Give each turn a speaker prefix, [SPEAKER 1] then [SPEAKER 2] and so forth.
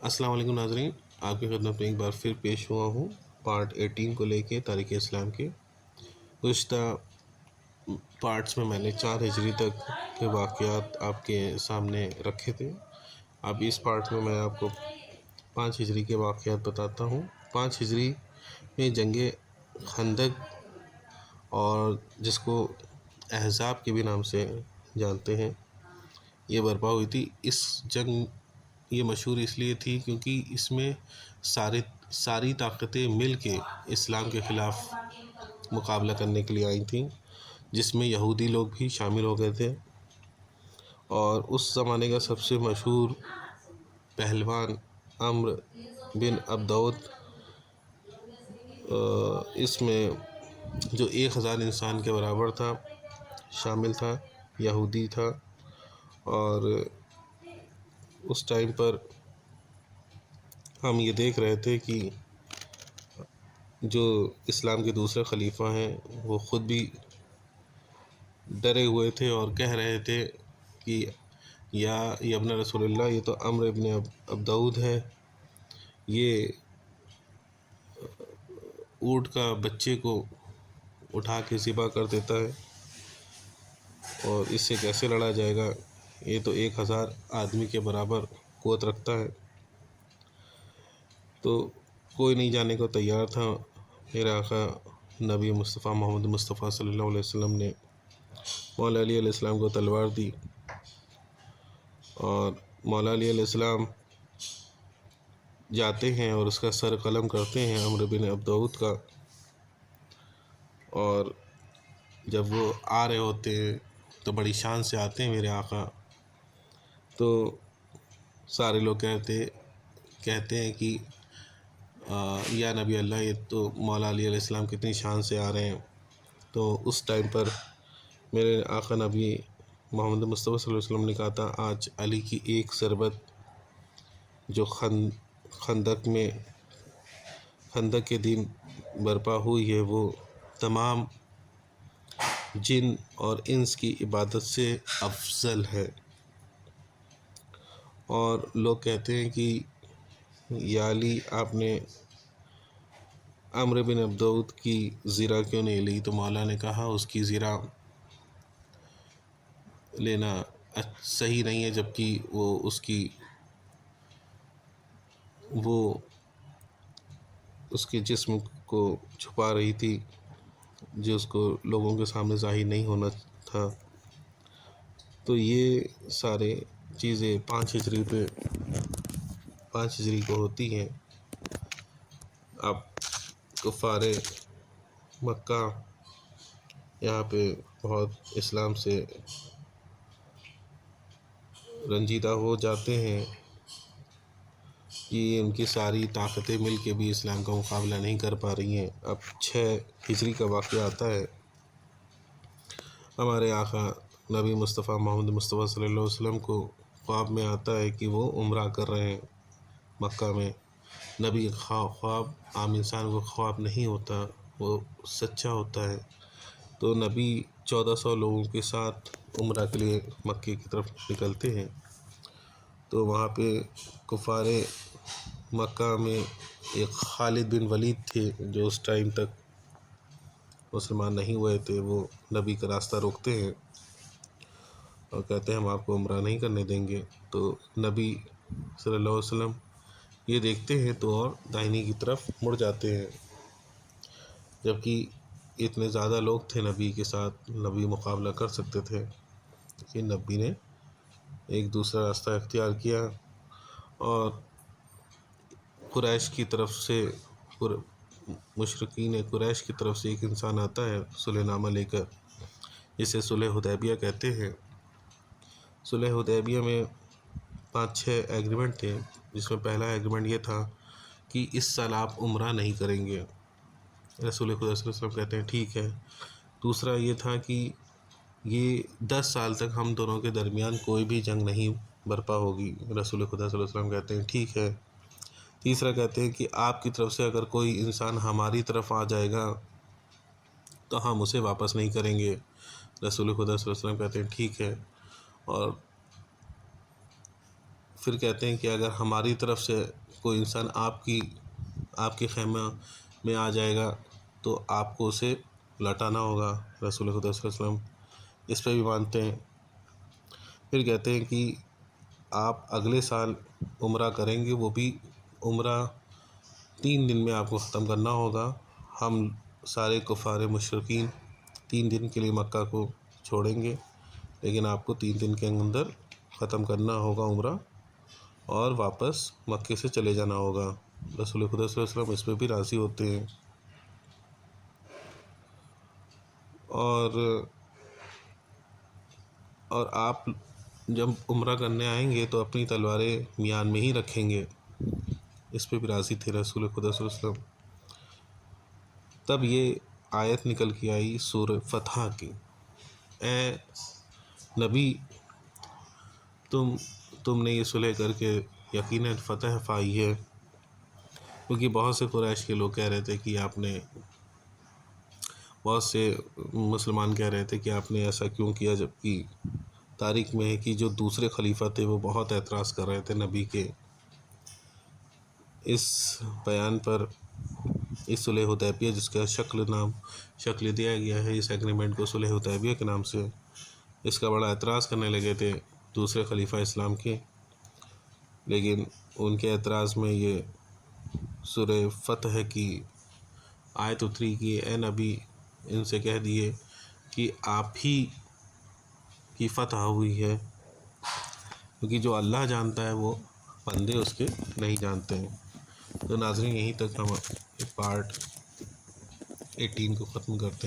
[SPEAKER 1] السلام علیکم ناظرین، آپ کی خدمت میں ایک بار پھر پیش ہوا ہوں پارٹ 18 کو لے کے تاریخ اسلام کے گزشتہ پارٹس میں نے 4 ہجری تک کے واقعات آپ کے سامنے رکھے تھے۔ اب اس پارٹ میں آپ کو 5 ہجری کے واقعات بتاتا ہوں۔ 5 ہجری میں جنگ خندق اور جس کو احزاب کے بھی نام سے جانتے ہیں یہ برپا ہوئی تھی۔ اس جنگ یہ مشہور اس لیے تھی کیونکہ اس میں ساری طاقتیں مل کے اسلام کے خلاف مقابلہ کرنے کے لیے آئی تھیں، جس میں یہودی لوگ بھی شامل ہو گئے تھے۔ اور اس زمانے کا سب سے مشہور پہلوان عمرو بن عبدود اس میں جو 1000 انسان کے برابر تھا شامل تھا، یہودی تھا۔ اور اس ٹائم پر ہم یہ دیکھ رہے تھے کہ جو اسلام کے دوسرے خلیفہ ہیں وہ خود بھی ڈرے ہوئے تھے اور کہہ رہے تھے کہ یا ابن رسول اللہ، یہ تو عمرو ابن عبدود ہے، یہ اونٹ کا بچے کو اٹھا کے ذبح کر دیتا ہے اور اس سے کیسے لڑا جائے گا، یہ تو 1000 آدمی کے برابر قوت رکھتا ہے۔ تو کوئی نہیں جانے کو تیار تھا۔ میرے آقا نبی مصطفیٰ محمد مصطفیٰ صلی اللہ علیہ وسلم نے مولا علی علیہ السلام کو تلوار دی اور مولا علی علیہ السلام جاتے ہیں اور اس کا سر قلم کرتے ہیں عمرو بن عبدود کا۔ اور جب وہ آ رہے ہوتے ہیں تو بڑی شان سے آتے ہیں میرے آقا، تو سارے لوگ کہتے ہیں کہ یا نبی اللہ، یہ تو مولا علی علیہ السلام کتنی شان سے آ رہے ہیں۔ تو اس ٹائم پر میرے آقا نبی محمد مصطفیٰ صلی اللہ علیہ وسلم نے کہا تھا، آج علی کی ایک ضربت جو خندق کے دن برپا ہوئی ہے وہ تمام جن اور انس کی عبادت سے افضل ہے۔ اور لوگ کہتے ہیں کہ یا علی، آپ نے عمرو بن عبدود کی زرہ کیوں نہیں لی؟ تو مولا نے کہا اس کی زرہ لینا صحیح نہیں ہے، جبکہ وہ اس کے جسم کو چھپا رہی تھی، جو اس کو لوگوں کے سامنے ظاہر نہیں ہونا تھا۔ تو یہ سارے چیزیں 5 ہجری کو ہوتی ہیں۔ اب کفار مکہ یہاں پہ بہت اسلام سے رنجیدہ ہو جاتے ہیں کہ ان کی ساری طاقتیں مل کے بھی اسلام کا مقابلہ نہیں کر پا رہی ہیں۔ اب 6 ہجری کا واقعہ آتا ہے۔ ہمارے آقا نبی مصطفیٰ محمد مصطفیٰ صلی اللہ علیہ وسلم کو خواب میں آتا ہے کہ وہ عمرہ کر رہے ہیں مکہ میں۔ نبی خواب عام انسان کو خواب نہیں ہوتا، وہ سچا ہوتا ہے۔ تو نبی 1400 لوگوں کے ساتھ عمرہ کے لیے مکے کی طرف نکلتے ہیں۔ تو وہاں پہ کفار مکہ میں ایک خالد بن ولید تھے جو اس ٹائم تک مسلمان نہیں ہوئے تھے۔ وہ نبی کا راستہ روکتے ہیں اور کہتے ہیں ہم آپ کو عمرہ نہیں کرنے دیں گے۔ تو نبی صلی اللہ علیہ وسلم یہ دیکھتے ہیں تو اور دائنی کی طرف مڑ جاتے ہیں، جبکہ اتنے زیادہ لوگ تھے نبی کے ساتھ، نبی مقابلہ کر سکتے تھے، لیکن نبی نے ایک دوسرا راستہ اختیار کیا۔ اور قریش کی طرف سے مشرکین قریش کی طرف سے ایک انسان آتا ہے صلح نامہ لے کر، جسے صلح حدیبیہ کہتے ہیں۔ صلح حدیبیہ میں 5-6 ایگریمنٹ تھے، جس میں پہلا ایگریمنٹ یہ تھا کہ اس سال آپ عمرہ نہیں کریں گے۔ رسول خدا صلی اللہ علیہ وسلم کہتے ہیں ٹھیک ہے۔ دوسرا یہ تھا کہ یہ 10 سال تک ہم دونوں کے درمیان کوئی بھی جنگ نہیں برپا ہوگی۔ رسول خدا صلی اللہ علیہ وسلم کہتے ہیں ٹھیک ہے۔ تیسرا کہتے ہیں کہ آپ کی طرف سے اگر کوئی انسان ہماری طرف آ جائے گا تو ہم اسے واپس نہیں کریں گے۔ رسول خدا صلی اللہ علیہ وسلم کہتے ہیں ٹھیک ہے۔ اور پھر کہتے ہیں کہ اگر ہماری طرف سے کوئی انسان آپ کے خیمہ میں آ جائے گا تو آپ کو اسے لوٹانا ہوگا۔ رسول خدا صلی اللہ علیہ وسلم اس پہ بھی مانتے ہیں۔ پھر کہتے ہیں کہ آپ اگلے سال عمرہ کریں گے، وہ بھی عمرہ 3 دن میں آپ کو ختم کرنا ہوگا۔ ہم سارے کفار مشرکین 3 دن کے لیے مکہ کو چھوڑیں گے، لیکن آپ کو 3 دن کے اندر ختم کرنا ہوگا عمرہ، اور واپس مکے سے چلے جانا ہوگا۔ رسول خدا صلی اللہ علیہ وسلم اس پہ بھی راضی ہوتے ہیں۔ اور آپ جب عمرہ کرنے آئیں گے تو اپنی تلواریں میان میں ہی رکھیں گے، اس پہ بھی راضی تھے رسول خدا صلی اللہ علیہ وسلم۔ تب یہ آیت نکل کے آئی سورہ فتح کی، اے نبی تم نے یہ صلح کر کے یقیناً فتح پائی ہے، کیونکہ بہت سے قریش کے لوگ کہہ رہے تھے کہ بہت سے مسلمان کہہ رہے تھے کہ آپ نے ایسا کیوں کیا، جبکہ تاریخ میں ہے کہ جو دوسرے خلیفہ تھے وہ بہت اعتراض کر رہے تھے نبی کے اس بیان پر، اس صلح حدیبیہ جس کا شکل دیا گیا ہے اس ایگریمنٹ کو صلح حدیبیہ کے نام سے، اس کا بڑا اعتراض کرنے لگے تھے دوسرے خلیفہ اسلام کے۔ لیکن ان کے اعتراض میں یہ سورہ فتح کی آیت اتری کہ اے نبی ان سے کہہ دیے کہ آپ ہی کی فتح ہوئی ہے، کیونکہ جو اللہ جانتا ہے وہ بندے اس کے نہیں جانتے ہیں۔ تو ناظرین یہیں تک ہم پارٹ 18 کو ختم کرتے ہیں۔